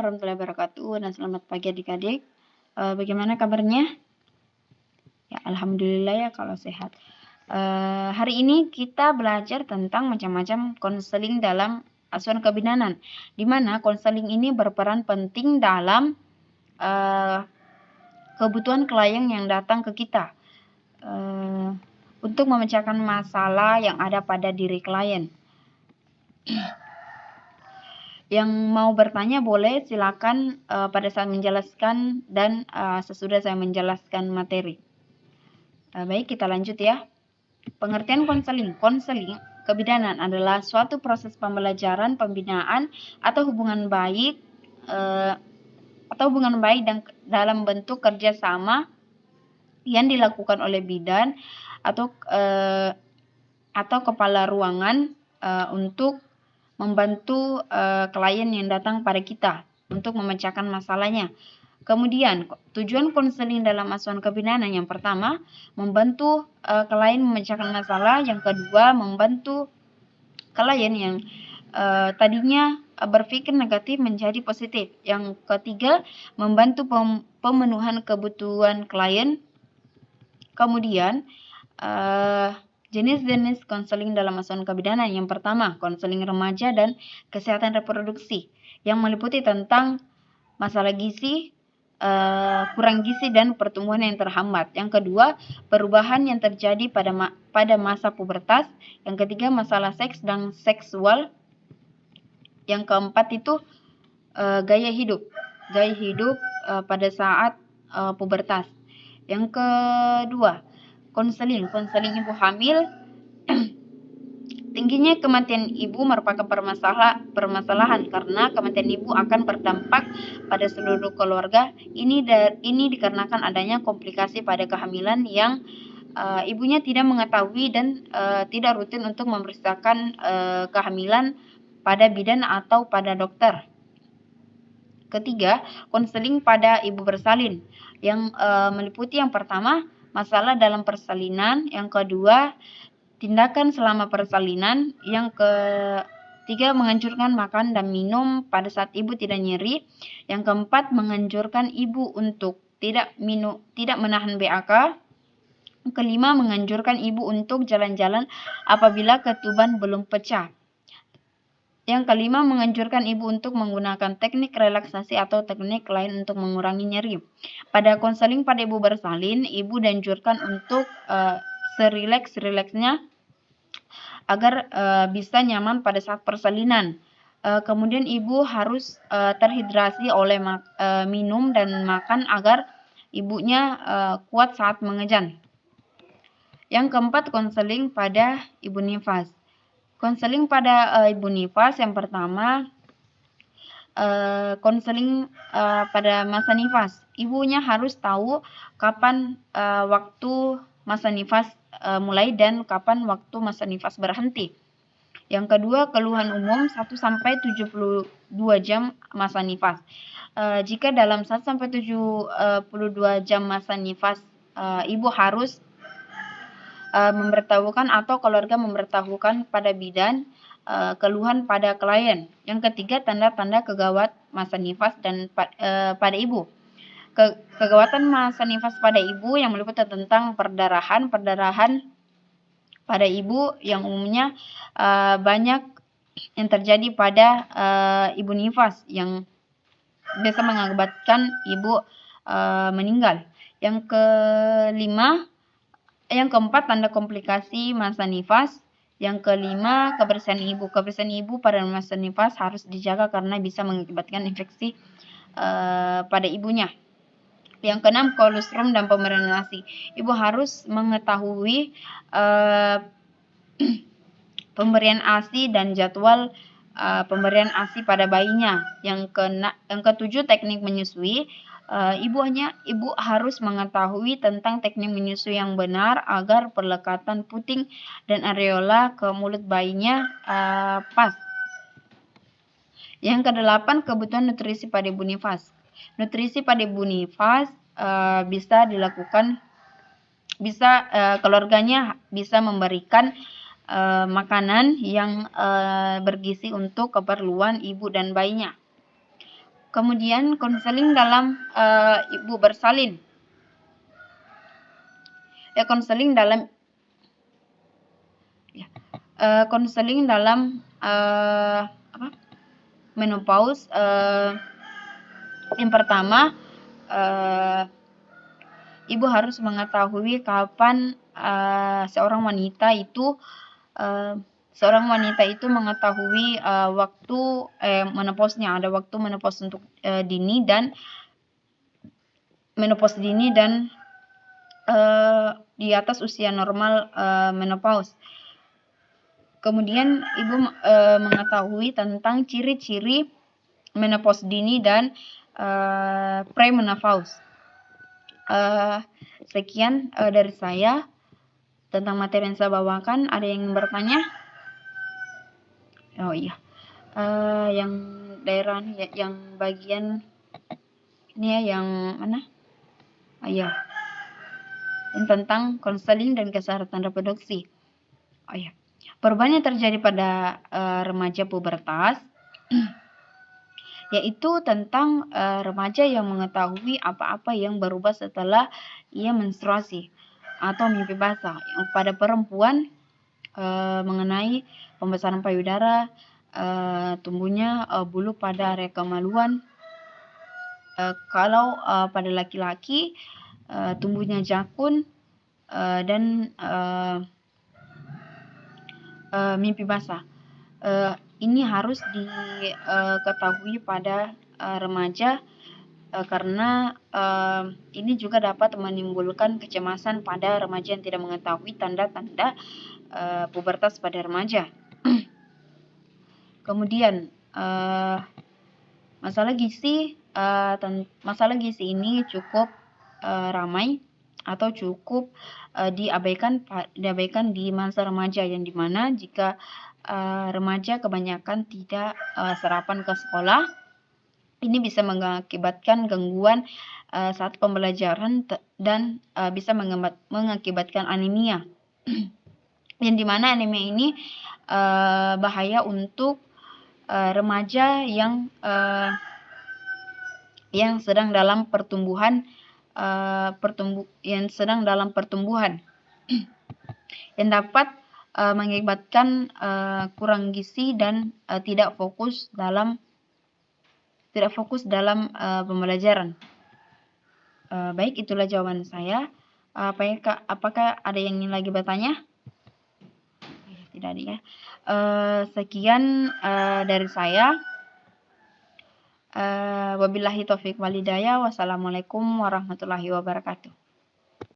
Warahmatullahi wabarakatuh dan selamat pagi adik-adik. Bagaimana kabarnya? Ya, alhamdulillah ya kalau sehat. Hari ini kita belajar tentang macam-macam konseling dalam asuhan kebidanan, di mana konseling ini berperan penting dalam kebutuhan klien yang datang ke kita untuk memecahkan masalah yang ada pada diri klien. Yang mau bertanya boleh silakan pada saat menjelaskan dan sesudah saya menjelaskan materi. Baik, kita lanjut ya. Pengertian konseling. Konseling kebidanan adalah suatu proses pembelajaran, pembinaan atau hubungan baik dan dalam bentuk kerjasama yang dilakukan oleh bidan atau kepala ruangan untuk membantu klien yang datang pada kita untuk memecahkan masalahnya. Kemudian, tujuan konseling dalam asuhan kebidanan yang pertama, membantu klien memecahkan masalah. Yang kedua, membantu klien yang tadinya berpikir negatif menjadi positif. Yang ketiga, membantu pemenuhan kebutuhan klien. Kemudian, jenis-jenis konseling dalam asuhan kebidanan. Yang pertama, konseling remaja dan kesehatan reproduksi yang meliputi tentang masalah gizi, kurang gizi dan pertumbuhan yang terhambat. Yang kedua, perubahan yang terjadi pada masa pubertas. Yang ketiga, masalah seks dan seksual. Yang keempat itu gaya hidup pada saat pubertas. Yang kedua, konseling ibu hamil. Tingginya kematian ibu merupakan permasalahan karena kematian ibu akan berdampak pada seluruh keluarga. Ini dikarenakan adanya komplikasi pada kehamilan yang ibunya tidak mengetahui dan tidak rutin untuk memeriksakan kehamilan pada bidan atau pada dokter. Ketiga, konseling pada ibu bersalin yang meliputi yang pertama, masalah dalam persalinan. Yang kedua, tindakan selama persalinan. Yang ketiga, menganjurkan makan dan minum pada saat ibu tidak nyeri. Yang keempat, menganjurkan ibu untuk tidak menahan BAK. Yang kelima, menganjurkan ibu untuk jalan-jalan apabila ketuban belum pecah. Yang kelima, menganjurkan ibu untuk menggunakan teknik relaksasi atau teknik lain untuk mengurangi nyeri. Pada konseling pada ibu bersalin, ibu dianjurkan untuk serileks-rileksnya agar bisa nyaman pada saat persalinan. Kemudian ibu harus terhidrasi oleh minum dan makan agar ibunya kuat saat mengejan. Yang keempat, konseling pada ibu nifas. Konseling pada ibu nifas yang pertama, konseling pada masa nifas. Ibunya harus tahu kapan waktu masa nifas mulai dan kapan waktu masa nifas berhenti. Yang kedua, keluhan umum 1-72 jam masa nifas. Jika dalam 1-72 jam masa nifas, ibu harus memberitahukan atau keluarga memberitahukan pada bidan keluhan pada klien. Yang ketiga, tanda-tanda kegawat masa nifas dan pada ibu. Kegawatan masa nifas pada ibu yang meliputi tentang perdarahan pada ibu yang umumnya banyak yang terjadi pada ibu nifas yang bisa mengakibatkan ibu meninggal. Yang keempat, tanda komplikasi masa nifas. Yang kelima, kebersihan ibu. Kebersihan ibu pada masa nifas harus dijaga karena bisa mengakibatkan infeksi pada ibunya. Yang keenam, kolostrum dan pemberian ASI. Ibu harus mengetahui pemberian ASI dan jadwal pemberian ASI pada bayinya. Yang ketujuh, teknik menyusui. Ibu harus mengetahui tentang teknik menyusui yang benar agar pelekatan puting dan areola ke mulut bayinya pas. Yang kedelapan, kebutuhan nutrisi pada ibu nifas. Nutrisi pada ibu nifas bisa dilakukan, keluarganya bisa memberikan makanan yang bergizi untuk keperluan ibu dan bayinya. Kemudian konseling dalam ibu bersalin. Konseling dalam konseling dalam menopause. Yang pertama, ibu harus mengetahui kapan seorang wanita itu mengetahui waktu menopausnya. Ada waktu menopause untuk dini dan menopause dini dan di atas usia normal menopause. Kemudian ibu mengetahui tentang ciri-ciri menopause dini dan premenopause. Sekian dari saya tentang materi yang saya bawakan. Ada yang bertanya? Oh iya, yang daerah yang bagian ini ya, yang mana? Iya, yang tentang konseling dan kesehatan reproduksi. Oh iya, perubahan yang terjadi pada remaja pubertas yaitu tentang remaja yang mengetahui apa-apa yang berubah setelah ia menstruasi atau mimpi basah. Pada perempuan mengenai pembesaran payudara, tumbuhnya bulu pada area kemaluan. Kalau pada laki-laki tumbuhnya jakun dan mimpi basah. Ini harus diketahui pada remaja karena ini juga dapat menimbulkan kecemasan pada remaja yang tidak mengetahui tanda-tanda pubertas pada remaja. Kemudian masalah gizi ini cukup ramai atau cukup diabaikan di masa remaja, yang dimana jika remaja kebanyakan tidak sarapan ke sekolah, ini bisa mengakibatkan gangguan saat pembelajaran dan bisa mengakibatkan anemia. Yang dimana anemia ini bahaya untuk remaja yang sedang dalam pertumbuhan yang dapat mengakibatkan kurang gizi dan tidak fokus dalam pembelajaran. Baik, itulah jawaban saya. Apakah ada yang ingin lagi bertanya? Tidak ada ya. Sekian dari saya. Wabillahi taufiq walhidayah. Wassalamualaikum warahmatullahi wabarakatuh.